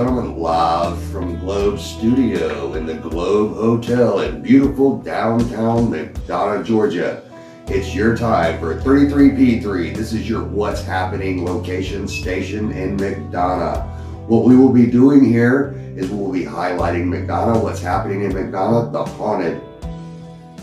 gentlemen, live from Globe Studio in the Globe Hotel in beautiful downtown McDonough, Georgia. It's your time for 33P3. This is your What's Happening location station in McDonough. What we will be doing here is we'll be highlighting McDonough, what's happening in McDonough, the haunted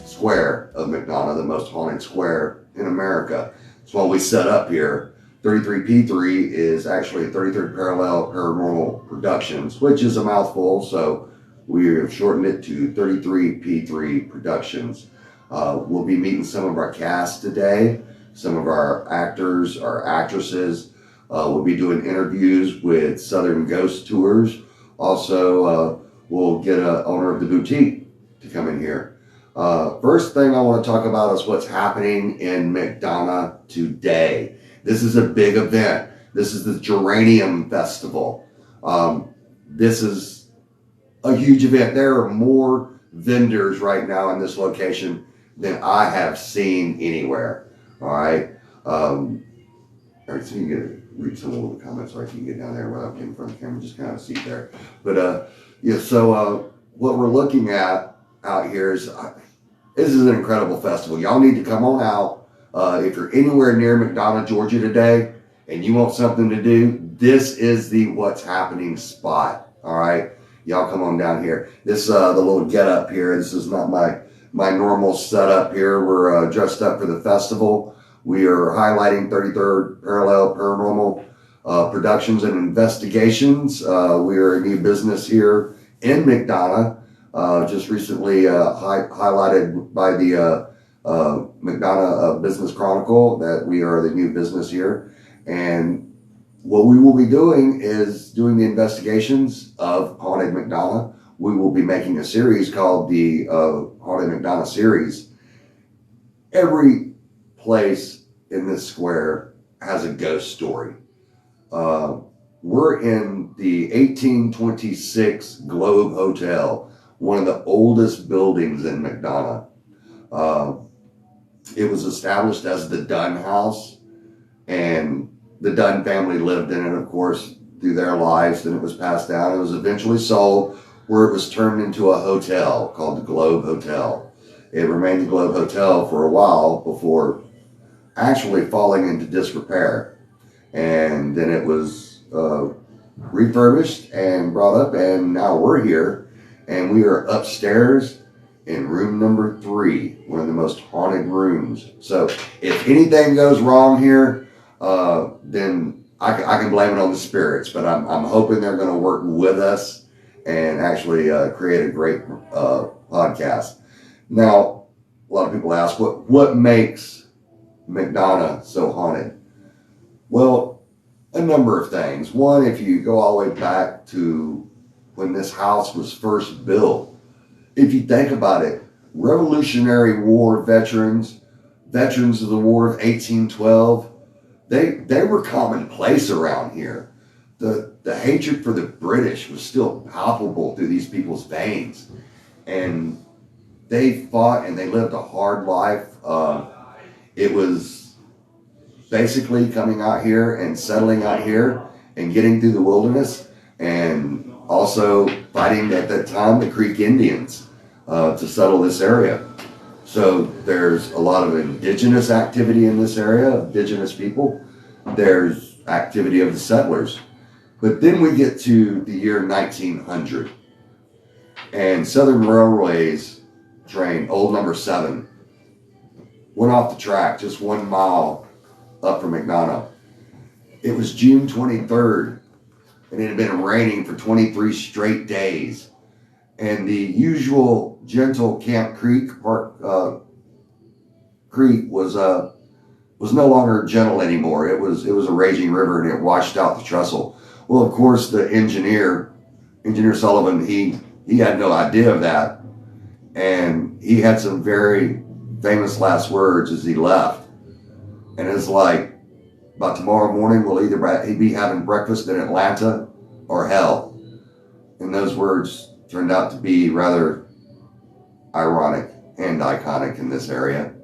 square of McDonough, the most haunted square in America. That's why we set up here. 33P3 is actually 33rd Parallel Paranormal Productions, which is a mouthful, so we have shortened it to 33P3 Productions. We'll be meeting some of our cast today, some of our actors, our actresses. We'll be doing interviews with Southern Ghost Tours. Also, we'll get an owner of the boutique to come in here. First thing I want to talk about is what's happening in McDonough today. This is a big event. This is the Geranium Festival. This is a huge event. There are more vendors right now in this location than I have seen anywhere. All right. All right, so you can read some of the comments, or I can get down there without getting in front of the camera, just kind of see there. But yeah, so what we're looking at out here is this is an incredible festival. Y'all need to come on out. If you're anywhere near McDonough, Georgia today, and you want something to do, this is the What's Happening spot. All right, y'all come on down here. This the little get up here. This is not my normal setup here. We're dressed up for the festival. We are highlighting 33rd Parallel Paranormal Productions and Investigations. We are a new business here in McDonough. Just recently highlighted by the McDonough Business Chronicle that we are the new business here. And what we will be doing is doing the investigations of Haunted McDonough. We will be making a series called the Haunted McDonough series. Every place in this square has a ghost story. We're in the 1826 Globe Hotel, one of the oldest buildings in McDonough. It was established as the Dunn House, and the Dunn family lived in it, of course, through their lives. Then it was passed down. It was eventually sold, where it was turned into a hotel called the Globe Hotel. It remained the Globe Hotel for a while before actually falling into disrepair. And then it was refurbished and brought up, and now we're here, and we are upstairs in room number 3, one of the most haunted rooms. So if anything goes wrong here, then I can blame it on the spirits, but I'm hoping they're going to work with us and actually create a great podcast. Now, a lot of people ask, what makes McDonough so haunted? Well, a number of things. One, if you go all the way back to when this house was first built, if you think about it, Revolutionary War veterans of the War of 1812, they were commonplace around here. The hatred for the British was still palpable through these people's veins. And they fought and they lived a hard life. It was basically coming out here and settling out here and getting through the wilderness, and also fighting at that time the Creek Indians to settle this area. So there's a lot of indigenous activity in this area, indigenous people. There's activity of the settlers. But then we get to the year 1900, and Southern Railway's train, old number 7, went off the track just 1 mile up from McDonough. It was June 23rd, and it had been raining for 23 straight days. And the usual gentle Camp Creek Creek was no longer gentle anymore. It was a raging river, and it washed out the trestle. Well, of course, the Engineer Sullivan, he had no idea of that, and he had some very famous last words as he left. And it's like, by tomorrow morning, we'll either be having breakfast in Atlanta or hell. And those words turned out to be rather ironic and iconic in this area.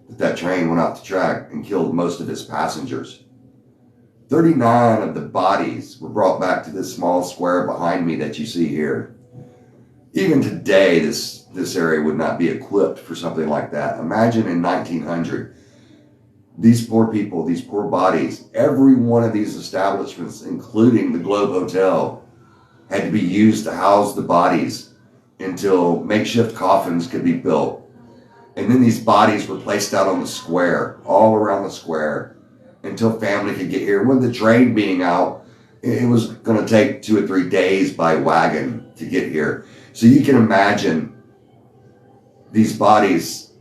That train went off the track and killed most of its passengers. 39 of the bodies were brought back to this small square behind me that you see here. Even today, this area would not be equipped for something like that. Imagine in 1900, these poor people, these poor bodies, every one of these establishments, including the Globe Hotel, had to be used to house the bodies until makeshift coffins could be built. And then these bodies were placed out on the square, all around the square, until family could get here. With the train being out, it was going to take 2 or 3 days by wagon to get here. So you can imagine these bodies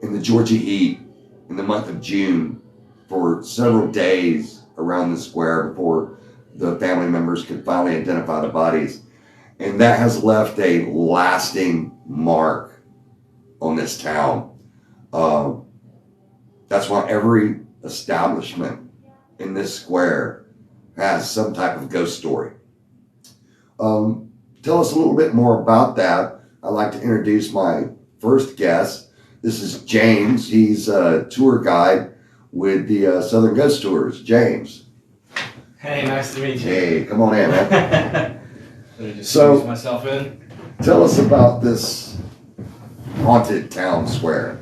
in the Georgia heat in the month of June for several days around the square before the family members could finally identify the bodies. And that has left a lasting mark on this town. That's why every establishment in this square has some type of ghost story. Tell us a little bit more about that. I'd like to introduce my first guest. This is James. He's a tour guide with the Southern Ghost Tours. James. Hey, nice to meet you. Hey, come on in, man. Let me just So- squeeze myself in. Tell us about this haunted town square.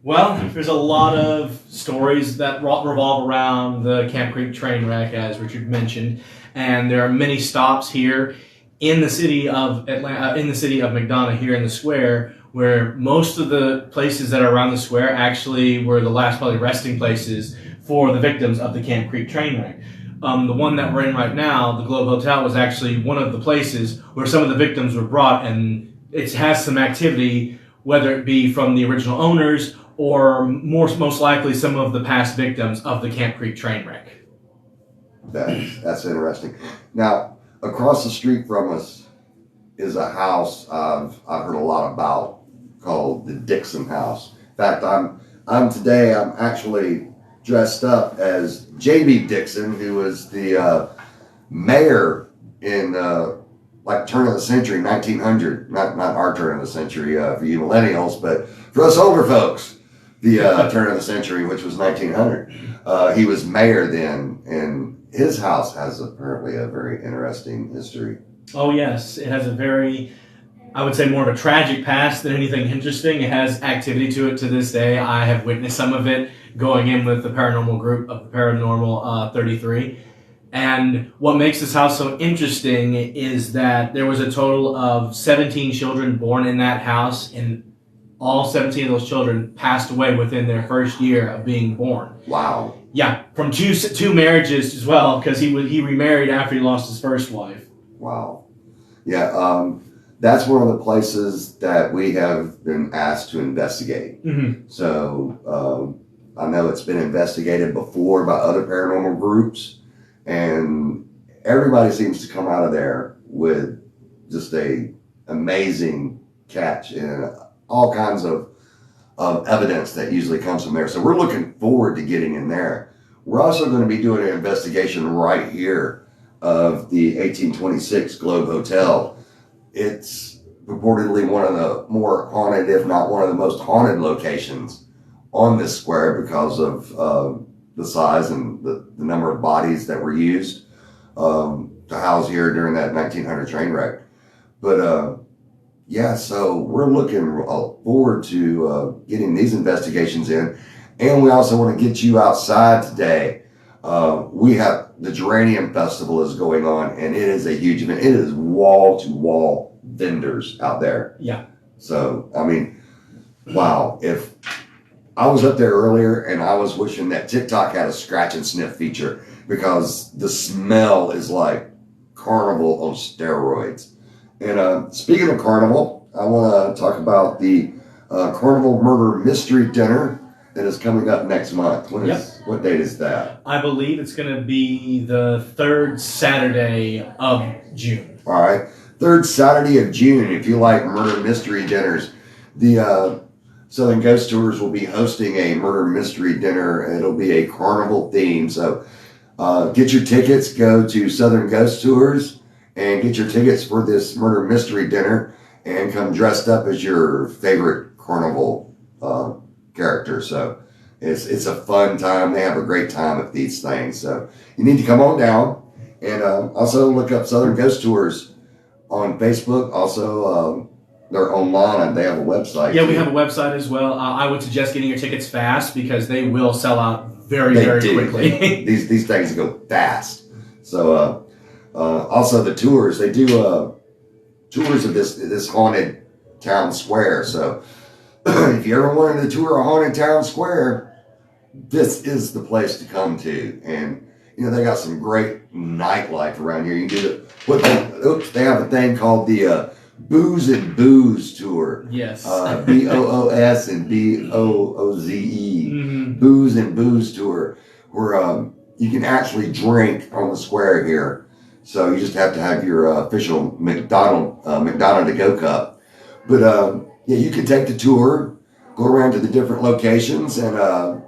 Well, there's a lot of stories that revolve around the Camp Creek train wreck, as Richard mentioned, and there are many stops here in the city of Atlanta, in the city of McDonough, here in the square, where most of the places that are around the square actually were the last probably resting places for the victims of the Camp Creek train wreck. The one that we're in right now, the Globe Hotel, was actually one of the places where some of the victims were brought, and it has some activity, whether it be from the original owners or most likely some of the past victims of the Camp Creek train wreck. That's interesting. Now, across the street from us is a house I've heard a lot about called the Dixon House. In fact, I'm actually dressed up as J.B. Dixon, who was the mayor in like turn of the century, 1900. Not our turn of the century for you millennials, but for us older folks, the turn of the century, which was 1900. He was mayor then, and his house has apparently a very interesting history. Oh yes, it has a very, I would say, more of a tragic past than anything interesting. It has activity to it to this day. I have witnessed some of it going in with the paranormal group of the Paranormal 33. And what makes this house so interesting is that there was a total of 17 children born in that house, and all 17 of those children passed away within their first year of being born. Wow. Yeah, from two marriages as well, because he remarried after he lost his first wife. Wow. Yeah, that's one of the places that we have been asked to investigate. Mm-hmm. So I know it's been investigated before by other paranormal groups, and everybody seems to come out of there with just a amazing catch and all kinds of evidence that usually comes from there. So we're looking forward to getting in there. We're also going to be doing an investigation right here of the 1826 Globe Hotel. It's purportedly one of the more haunted, if not one of the most haunted locations on this square because of the size and the number of bodies that were used to house here during that 1900 train wreck. But yeah, so we're looking forward to getting these investigations in. And we also want to get you outside today. We have the Geranium Festival is going on, and it is a huge event. It is wall-to-wall vendors out there. Yeah. So, I mean, wow. If I was up there earlier and I was wishing that TikTok had a scratch and sniff feature, because the smell is like carnival on steroids. And speaking of carnival, I want to talk about the Carnival Murder Mystery Dinner that is coming up next month. What date is that? I believe it's going to be the third Saturday of June. All right. Third Saturday of June. If you like murder mystery dinners, the Southern Ghost Tours will be hosting a murder mystery dinner. It'll be a carnival theme. So get your tickets. Go to Southern Ghost Tours and get your tickets for this murder mystery dinner, and come dressed up as your favorite carnival character. So It's a fun time. They have a great time at these things. So you need to come on down, and also look up Southern Ghost Tours on Facebook. Also, they're online. They have a website. Yeah, too. we have a website as well. I would suggest getting your tickets fast because they will sell out very quickly. These things go fast. So also the tours. They do tours of this haunted town square. So if you ever wanted to tour a haunted town square, this is the place to come to. And they got some great nightlife around here. You can do they have a thing called the Booze and Booze tour. Yes. BOOS and BOOZE. Mm-hmm. Booze and Booze tour, where you can actually drink on the square here. So you just have to have your official McDonald to go cup. But yeah, you can take the tour, go around to the different locations, and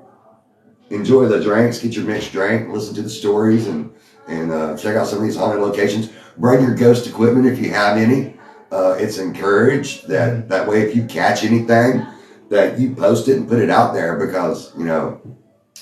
enjoy the drinks, get your mixed drink, listen to the stories, and check out some of these haunted locations. Bring your ghost equipment if you have any. It's encouraged that way if you catch anything, that you post it and put it out there, because,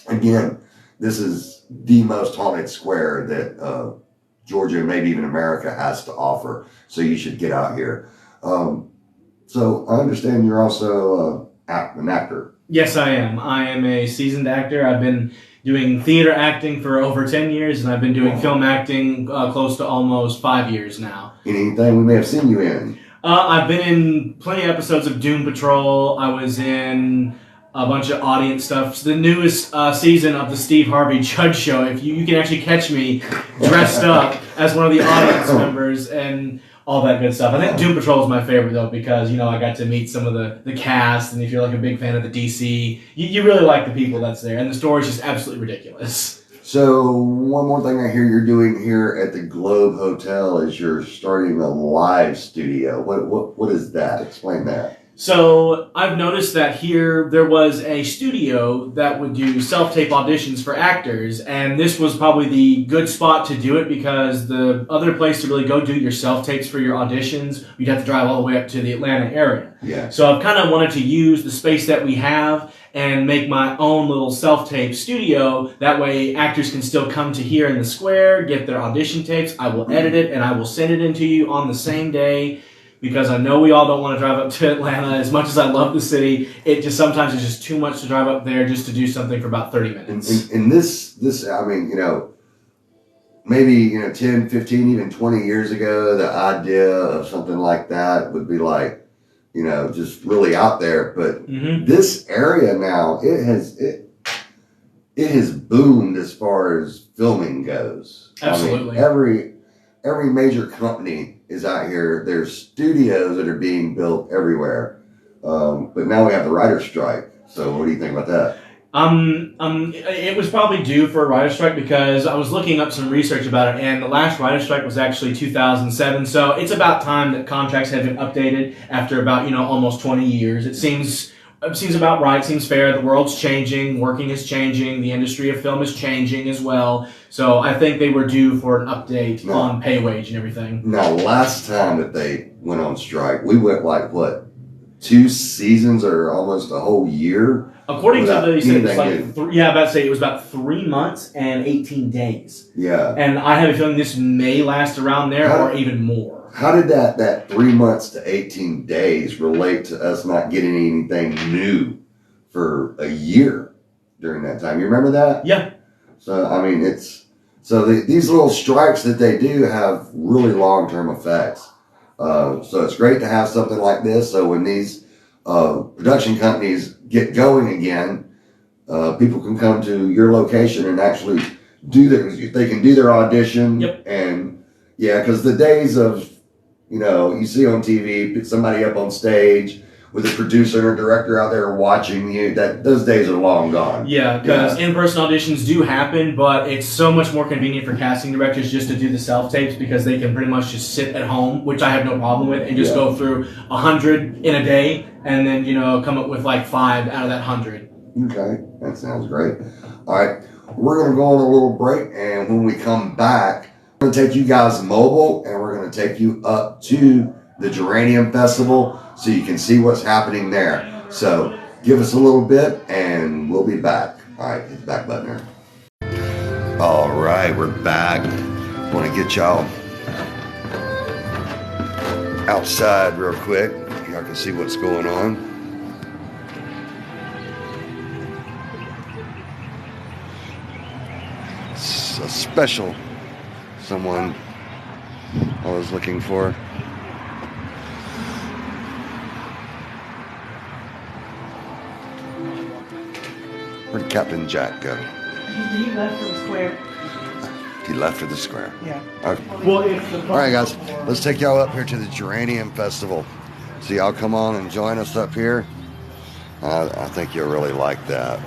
again, this is the most haunted square that Georgia, maybe even America, has to offer. So you should get out here. So I understand you're also an actor. Yes, I am. I am a seasoned actor. I've been doing theater acting for over 10 years, and I've been doing film acting close to almost 5 years now. Anything we may have seen you in? I've been in plenty of episodes of Doom Patrol. I was in a bunch of audience stuff. The newest season of the Steve Harvey Judge Show. If you can actually catch me dressed up as one of the audience members and all that good stuff. I think Doom Patrol is my favorite, though, because, I got to meet some of the cast, and if you're, like, a big fan of the DC, you really like the people that's there, and the story's just absolutely ridiculous. So, one more thing I hear you're doing here at the Globe Hotel is you're starting a live studio. What is that? Explain that. So, I've noticed that here there was a studio that would do self-tape auditions for actors, and this was probably the good spot to do it, because the other place to really go do your self-tapes for your auditions, you'd have to drive all the way up to the Atlanta area. Yeah. So I've kind of wanted to use the space that we have and make my own little self-tape studio. That way actors can still come to here in the square, get their audition tapes. I will edit it, and I will send it in to you on the same day. Because I know we all don't want to drive up to Atlanta. As much as I love the city, it just sometimes is just too much to drive up there just to do something for about 30 minutes. And this, I mean, maybe, 10, 15, even 20 years ago, the idea of something like that would be like, just really out there. But this area now, it has boomed as far as filming goes. Absolutely. I mean, every major company is out here. There's studios that are being built everywhere. But now we have the writer's strike. So what do you think about that? It was probably due for a writer's strike, because I was looking up some research about it, and the last writer's strike was actually 2007. So it's about time that contracts have been updated after about, almost 20 years. It seems about right, seems fair. The world's changing, working is changing, the industry of film is changing as well. So I think they were due for an update on pay wage and everything. Now, last time that they went on strike, we went 2 seasons or almost a whole year? According to the, it was it was about 3 months and 18 days. Yeah. And I have a feeling this may last around there or even more. How did that 3 months to 18 days relate to us not getting anything new for a year during that time? You remember that? Yeah. So, I mean, these little strikes that they do have really long-term effects. So it's great to have something like this. So when these production companies get going again, people can come to your location and actually they can do their audition. Yep. And yeah, because the days of, you see on TV, put somebody up on stage with a producer or director out there watching you, those days are long gone. Yeah, because in-person auditions do happen, but it's so much more convenient for casting directors just to do the self-tapes, because they can pretty much just sit at home, which I have no problem with, and just go through 100 in a day, and then, come up with 5 out of that 100. Okay, that sounds great. All right, we're going to go on a little break, and when we come back, we're going to take you guys mobile, and we're going to take you up to the Geranium Festival so you can see what's happening there. So give us a little bit and we'll be back. All right, hit the back button there. All right, we're back. Want to get y'all outside real quick. Y'all can see what's going on. It's a special someone I was looking for. Where'd Captain Jack go? He left for the square. He left for the square. Yeah. Okay. Well, if the All right, guys, let's take y'all up here to the Geranium Festival. So y'all come on and join us up here. I think you'll really like that.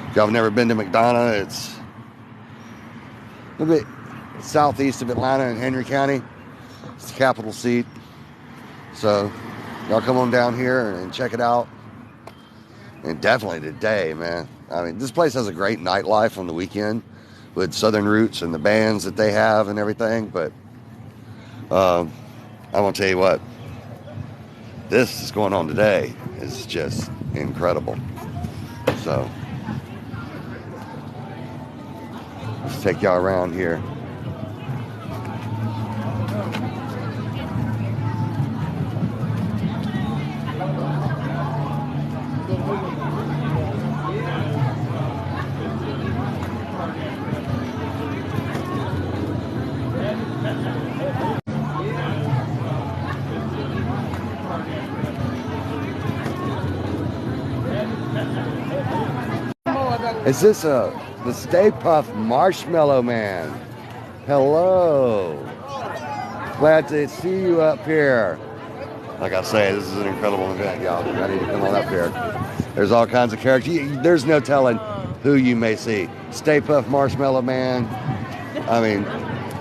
If y'all have never been to McDonough, it's a little bit southeast of Atlanta in Henry County. It's the capital seat. So y'all come on down here and check it out. And definitely today, man. I mean, this place has a great nightlife on the weekend with Southern Roots and the bands that they have and everything. But I'm going to tell you what, this is going on today is just incredible. So let's take y'all around here. Is this the Stay Puft Marshmallow Man? Hello. Glad to see you up here. Like I say, this is an incredible event, y'all. I need to come on up here. There's all kinds of characters. There's no telling who you may see. Stay Puft Marshmallow Man. I mean,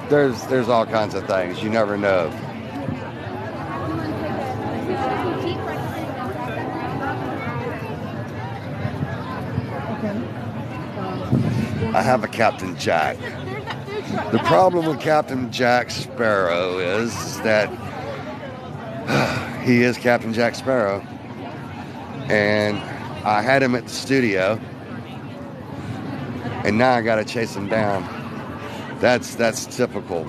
there's all kinds of things. You never know. I have a Captain Jack. The problem with Captain Jack Sparrow is that he is Captain Jack Sparrow, and I had him at the studio, and now I gotta chase him down. That's typical.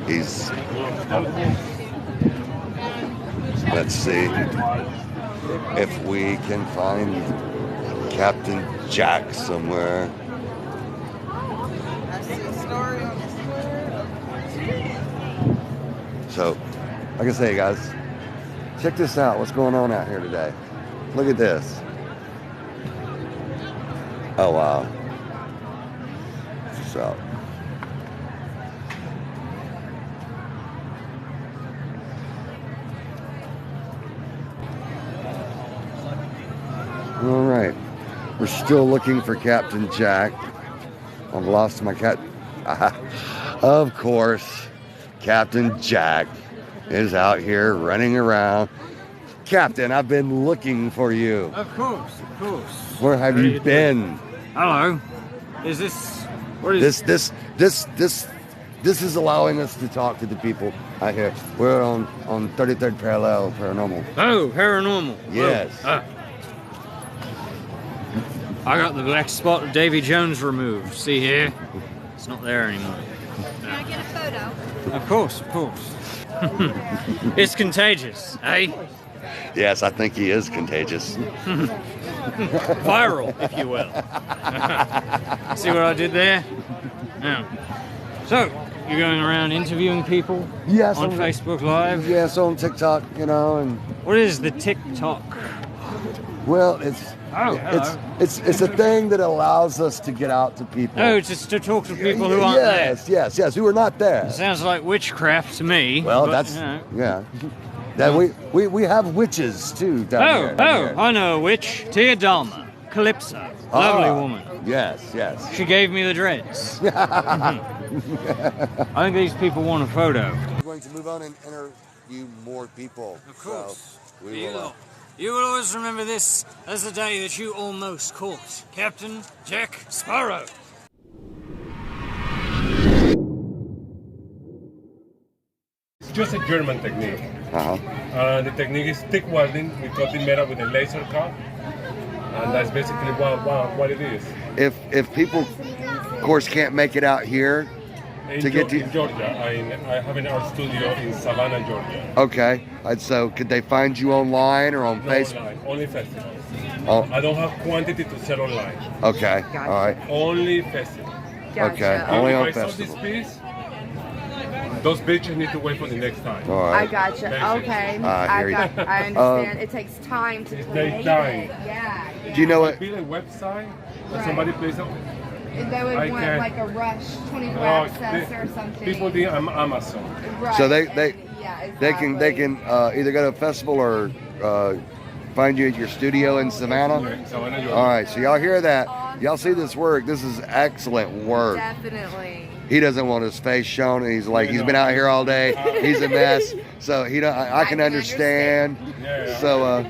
He's, let's see if we can find Captain Jack somewhere. I see a story on the square. So, like I say, guys, check this out. What's going on out here today? Look at this. Oh, wow. So, all right. We're still looking for Captain Jack. I've lost my cat. Of course, Captain Jack is out here running around. Captain, I've been looking for you. Of course, of course. Where have you been? Hello. Is this... What is... This is allowing us to talk to the people out here. We're on 33rd Parallel Paranormal. Oh, paranormal. Yes. Oh. I got the black spot of Davy Jones removed. See here? It's not there anymore. Can I get a photo? Of course, of course. It's contagious, eh? Yes, I think he is contagious. Viral, if you will. See what I did there? Yeah. So, you're going around interviewing people? Yes. On Facebook Live? Yes, on TikTok, and What is the TikTok? well, it's a thing that allows us to get out to people. Oh, just to talk to people who aren't there. Yes, who are not there. Sounds like witchcraft to me. Well, but, that's you know. yeah. That we have witches too down here. Oh, I know a witch. Tia Dalma. Calypso. Lovely woman. Yes. She gave me the dreads. I think these people want a photo. We're going to move on and interview more people. Of course. So we will. You will always remember this as the day that you almost caught Captain Jack Sparrow. just a German technique. The technique is stick welding. We cut the metal with a laser cut, and that's basically what it is. If people, of course, can't make it out here to get to in Georgia, I have an art studio in Savannah, Georgia. Okay, and so could they find you online or on No Facebook? online, only festivals. Oh, I don't have quantity to sell online. okay, Gotcha. all right, Only festivals. okay, only If on I sold this festival. piece, those bitches need to wait for the next time. All I right. gotcha. Basic. Okay. I hear you. I understand. It takes time to It create takes time. it. Yeah. Do you know I what? build a website, and Right. somebody pays up. They would I want can- like a rush 24 Oh, access or something. People think I'm Amazon. Right. So they yeah, they exactly. can either go to a festival or find you at your studio in Savannah. Savannah, Georgia. All right, so y'all hear that? Y'all see this work? This is excellent work. Definitely. He doesn't want his face shown, and he's like, he's been out here all day. He's a mess. So he don't. I can understand. Yeah. So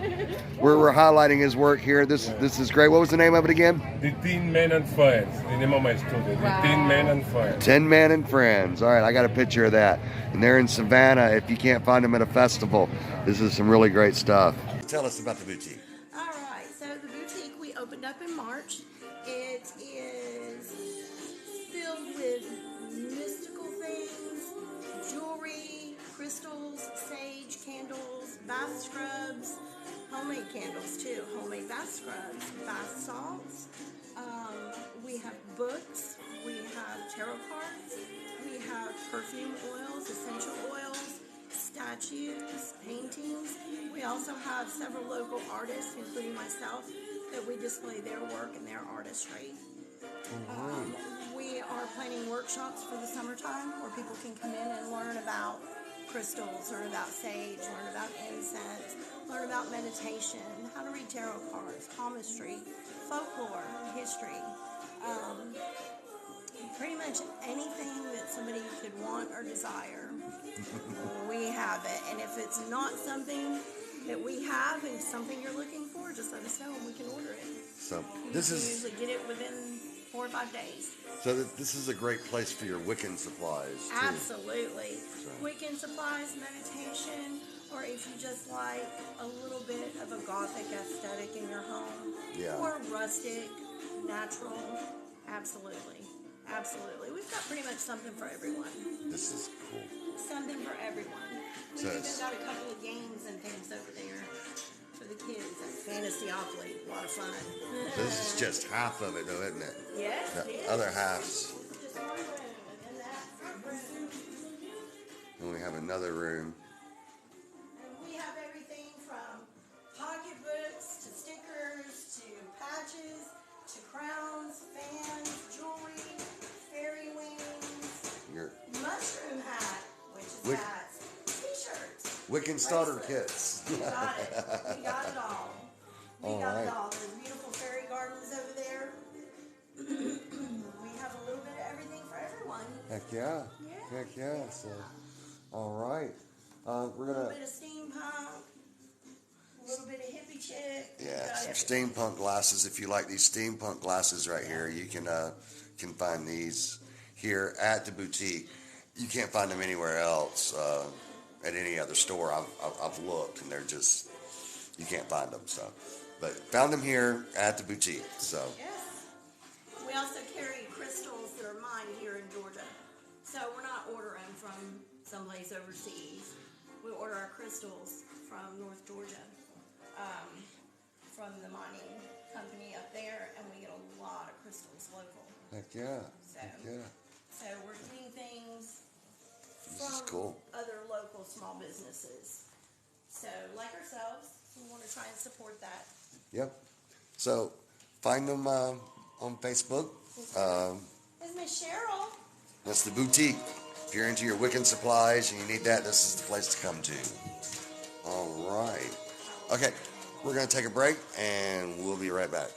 we're highlighting his work here. This is great. What was the name of it again? The Teen Men and Friends. The name of my studio. Wow. The Teen Men and Friends. 10 Men and Friends. All right, I got a picture of that. And they're in Savannah. If you can't find them at a festival, this is some really great stuff. Tell us about the boutique. All right, so the boutique we opened up in March. It is filled with mystical things, jewelry, crystals, sage, candles, bath scrubs, homemade candles too, homemade bath scrubs, bath salts. We have books, we have tarot cards, we have perfume oils, essential oils, statues, paintings. We also have several local artists, including myself, that we display their work and their artistry. We are planning workshops for the summertime where people can come in and learn about crystals, learn about sage, learn about incense, learn about meditation, how to read tarot cards, palmistry, folklore, history. Pretty much anything that somebody could want or desire, we have it. And if it's not something that we have and something you're looking for, just let us know and we can order it. So We this can is usually get it within 4 or 5 days. this is a great place for your Wiccan supplies too. Absolutely. Weekend supplies, meditation, or if you just like a little bit of a gothic aesthetic in your home, Yeah. or rustic, natural, absolutely. Absolutely. We've got pretty much something for everyone. This is cool. Something for everyone. We've So even it's- got a couple of games and things over there for the kids. Fantasyopoly. A lot of fun. This is just half of it, though, isn't it? Yes, The it is. other half's. Just one room, and in that room. And we have another room. And we have everything from pocketbooks to stickers to patches to crowns, fans, jewelry, fairy wings, Your mushroom hat, which is Wick- hats, t-shirts. Wiccan starter bracelets. kits. We got it. We got it all. We All got right. it all. There's beautiful fairy gardens over there. We have a little bit of everything for everyone. Heck yeah. Yeah. Heck yeah. So, all right. We're A little gonna bit of steampunk, a little bit of hippie chick. We yeah got some everything. steampunk glasses. If you like these steampunk glasses right here, you can find these here at the boutique. You can't find them anywhere else at any other store. I've looked and they're just you can't find them. So, but found them here at the boutique. So. Yes. We also carry crystals that are mined here in Georgia. So we're not ordering from someplace overseas. We order our crystals from North Georgia, from the mining company up there, and we get a lot of crystals local. Heck yeah. So, Heck yeah. so we're getting things This is from cool. other local small businesses. So, like ourselves, we want to try and support that. Yep. So find them on Facebook. This is Miss Cheryl. That's the boutique. If you're into your Wiccan supplies and you need that, this is the place to come to. All right. Okay, we're going to take a break and we'll be right back.